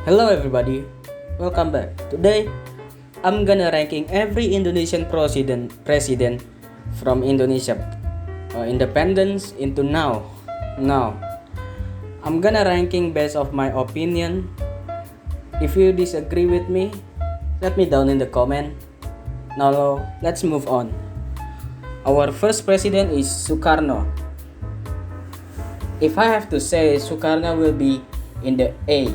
Hello everybody, welcome back. Today I'm gonna ranking every Indonesian president from Indonesia independence into now. Now I'm gonna ranking based of my opinion. If you disagree with me, let me down in the comment. Now let's move on. Our first president is Sukarno. If I have to say, Sukarno will be in the A.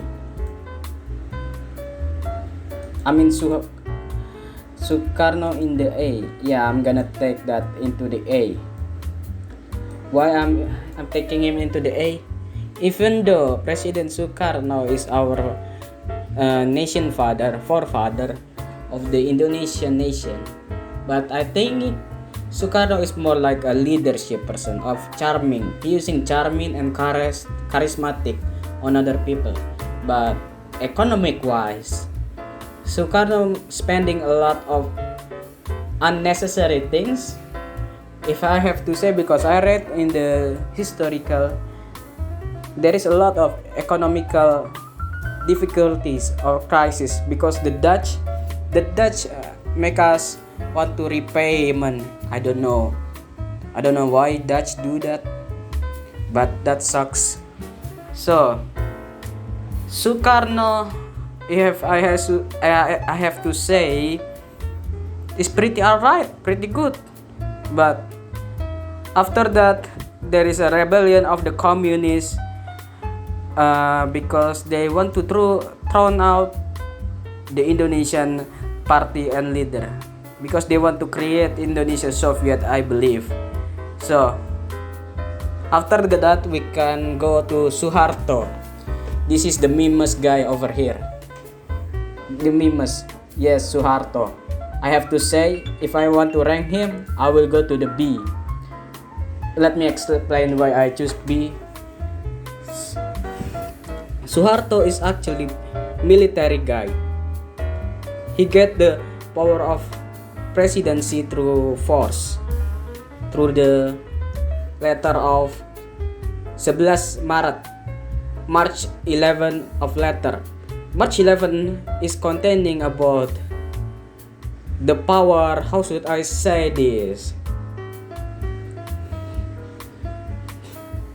I mean Sukarno in the A. Yeah, I'm gonna take that into the A. Why I'm taking him into the A? Even though President Sukarno is our nation forefather of the Indonesian nation, but I think Sukarno is more like a leadership person of using charming and charismatic on other people. But economic wise, Sukarno spending a lot of unnecessary things. If I have to say, because I read in the historical, there is a lot of economical difficulties or crisis because the Dutch make us want to repayment. I don't know why Dutch do that, but that sucks. So Sukarno, if I have to say, is pretty alright, pretty good. But after that, there is a rebellion of the communists because they want to throw out the Indonesian party and leader, because they want to create Indonesia Soviet, I believe. So after that, we can go to Suharto. This is the memes guy over here. The memes, yes, Suharto. I have to say, if I want to rank him, I will go to the B. Let me explain why I choose B. Suharto is actually military guy. He get the power of presidency through force, through the letter of 11 Maret, March 11 of letter. March 11 is containing about the power, how should I say this?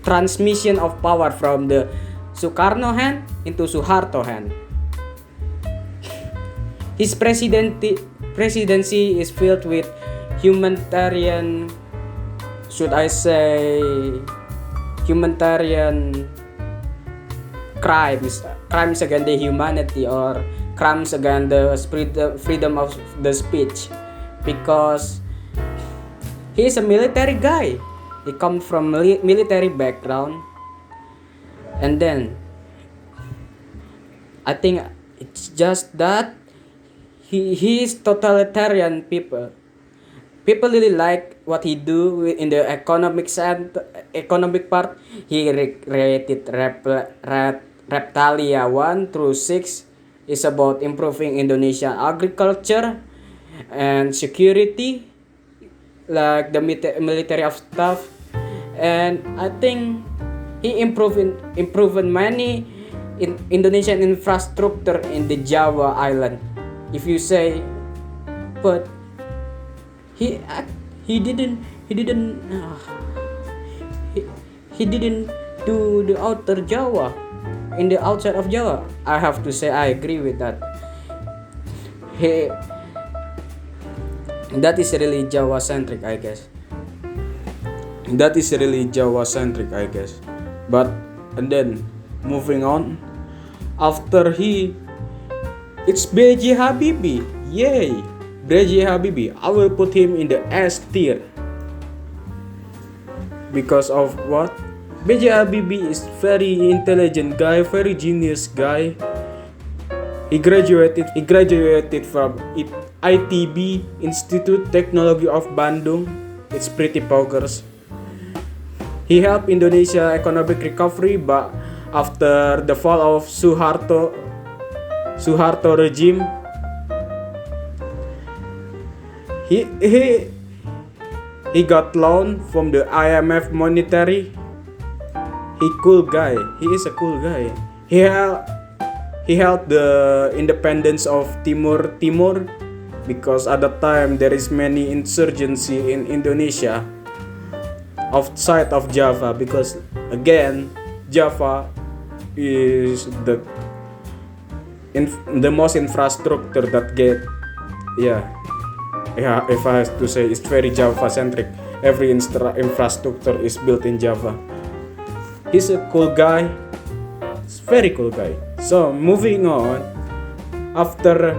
Transmission of power from the Sukarno hand into Suharto hand. His presidency is filled with humanitarian, should I say, humanitarian crimes against the humanity, or crimes against the freedom of the speech, because he is a military guy. He comes from military background, and then I think it's just that he is totalitarian people. People really like what he do in the economic part. He created Reptalia 1 through 6 is about improving Indonesian agriculture and security, like the military of stuff. And I think he improved many in Indonesian infrastructure in the Java Island. If you say, but he didn't do the outer Java, in the outside of Java. I have to say I agree with that. That is really Java centric, I guess. But and then moving on, after it's B.J. Habibie. Yay, B.J. Habibie. I will put him in the S tier. Because of what? B.J. Habibie is very intelligent guy, very genius guy. He graduated from ITB, Institute Technology of Bandung. It's pretty poggers. He helped Indonesia economic recovery, but after the fall of Suharto regime, he got loan from the IMF monetary. He is a cool guy. He he held the independence of Timur because at the time there is many insurgency in Indonesia outside of Java, because again Java is the most infrastructure that get yeah if I have to say, it's very Java centric. Every infrastructure is built in Java. He's a cool guy. It's very cool guy. So moving on, after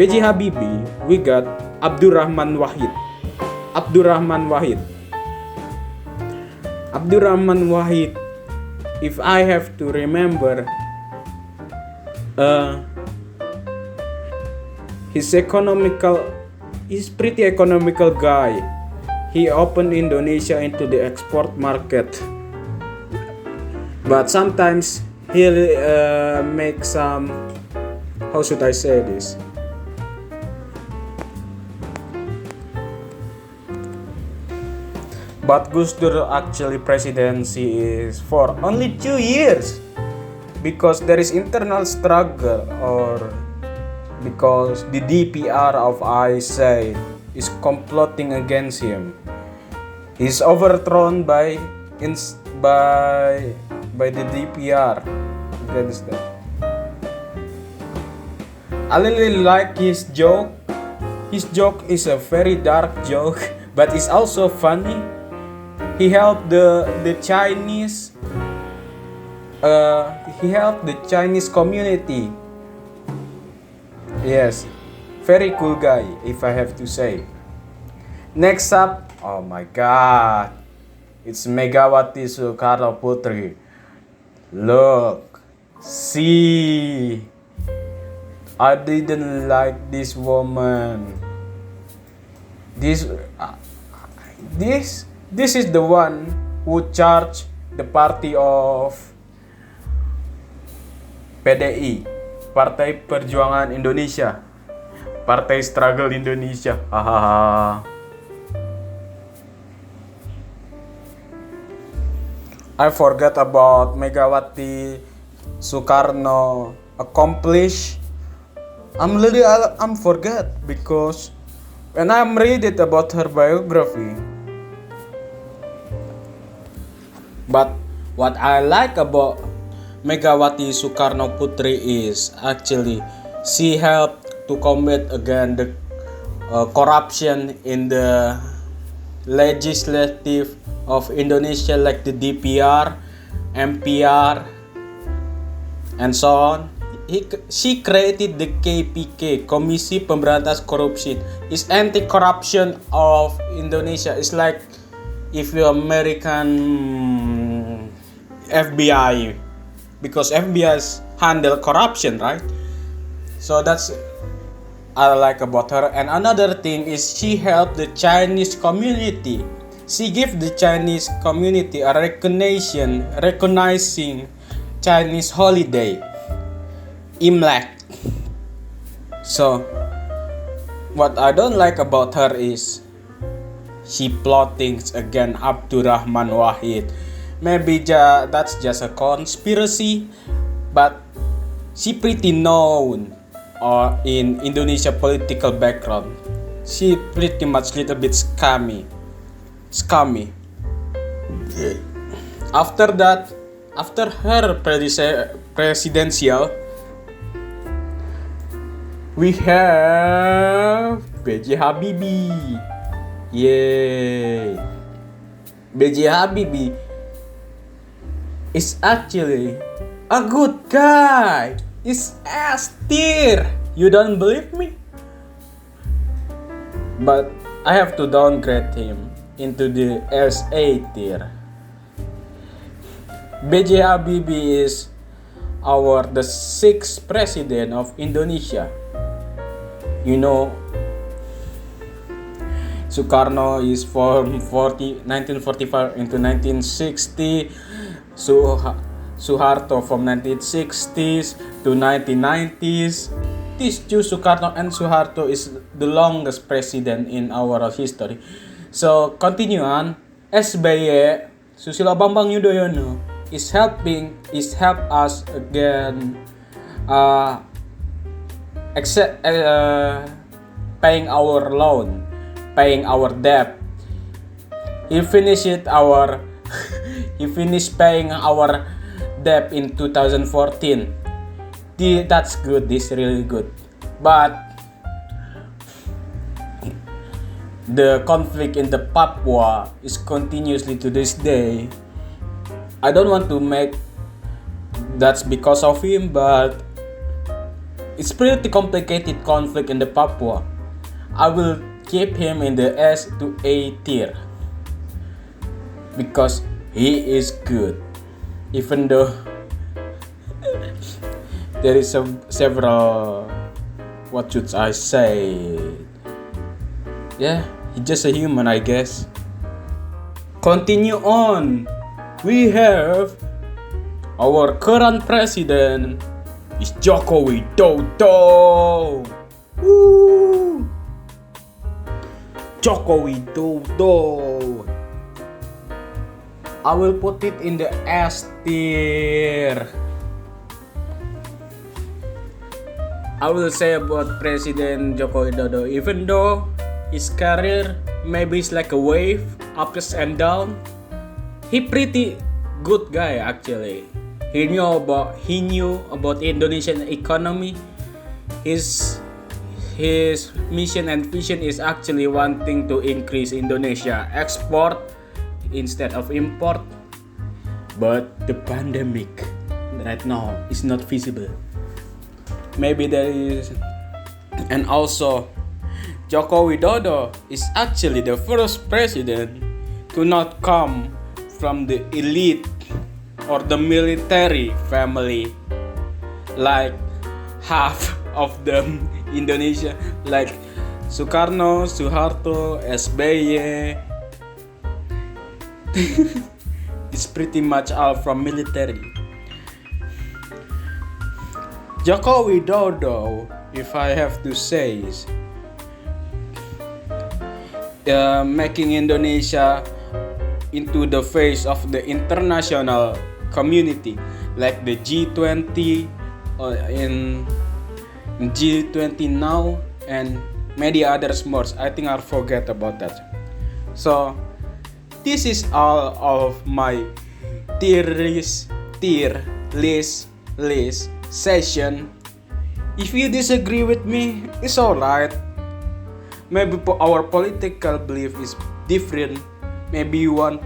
B.J. Habibie, we got Abdurrahman Wahid. Abdurrahman Wahid, if I have to remember, he's pretty economical guy. He opened Indonesia into the export market, but sometimes he makes some, how should I say this? But Gus Dur actually presidency is for only 2 years, because there is internal struggle, or because the DPR of ISI is comploting against him. He's overthrown by the DPR against that. I really like his joke. His joke is a very dark joke, but it's also funny. He helped the Chinese. He helped the Chinese community. Yes, very cool guy, if I have to say. Next up, oh my god, it's Megawati Soekarno Putri. Look, see, I didn't like this woman. This is the one who charged the party of PDI, Partai Perjuangan Indonesia, Partai Struggle Indonesia. Hahaha. I forgot about Megawati Soekarno accomplish. I'm forget, because when I'm reading about her biography. But what I like about Megawati Soekarno Putri is actually she helped to combat again the corruption in the legislative of Indonesia, like the DPR, MPR, and so on. She created the KPK, Komisi Pemberantas Korupsi. It's anti-corruption of Indonesia. It's like if you American FBI, because FBI handle corruption, right? So that's I like about her. And another thing is she helped the Chinese community. She gave the Chinese community a recognizing Chinese holiday, Imlek. So what I don't like about her is she plotting against Abdurrahman Wahid. Maybe that's just a conspiracy, but she pretty known in Indonesia political background. She pretty much little bit scummy. After that, after her presidential, we have B.J. Habibie. Yay! B.J. Habibie is actually a good guy. He's S tier. You don't believe me? But I have to downgrade him into the SA tier. B.J. Habibie is the 6th president of Indonesia. You know, Sukarno is from 1945 into 1960. Suharto from 1960s to 1990s. These two, Sukarno and Suharto, is the longest president in our history. So continue on. SBY, Susilo Bambang Yudhoyono, is help us again uh, paying our loan, paying our debt. He finished our he finished paying our debt in 2014. That's good. This really good. But the conflict in the Papua is continuously to this day. I don't want to make that's because of him, but it's pretty complicated conflict in the Papua. I will keep him in the S to A tier because he is good, even though there is several, what should I say? Yeah, he's just a human, I guess. Continue on. We have our current president is Joko Widodo. Woo! Joko Widodo. I will put it in the S tier. I will say about President Joko Widodo, even though his career maybe is like a wave, ups and down, he pretty good guy actually. He knew about Indonesian economy. His mission and vision is actually wanting to increase Indonesia export instead of import. But the pandemic right now is not feasible. Maybe there is, and also Joko Widodo is actually the first president to not come from the elite or the military family like half of them Indonesia, like Soekarno, Suharto, SBY. It's pretty much all from military. Joko Widodo, if I have to say, is making Indonesia into the face of the international community, like the G20 in G20 now, and many other sports. I think I'll forget about that. So this is all of my tier list session. If you disagree with me, it's alright. Maybe our political belief is different. Maybe you want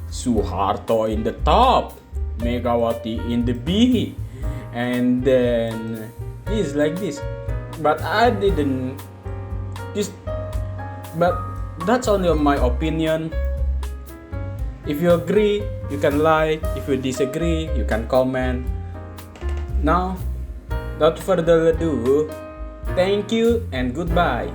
Suharto in the top, Megawati in the B, and then this like this. But I didn't. But that's only my opinion. If you agree, you can like. If you disagree, you can comment. Now, without further ado, thank you and goodbye.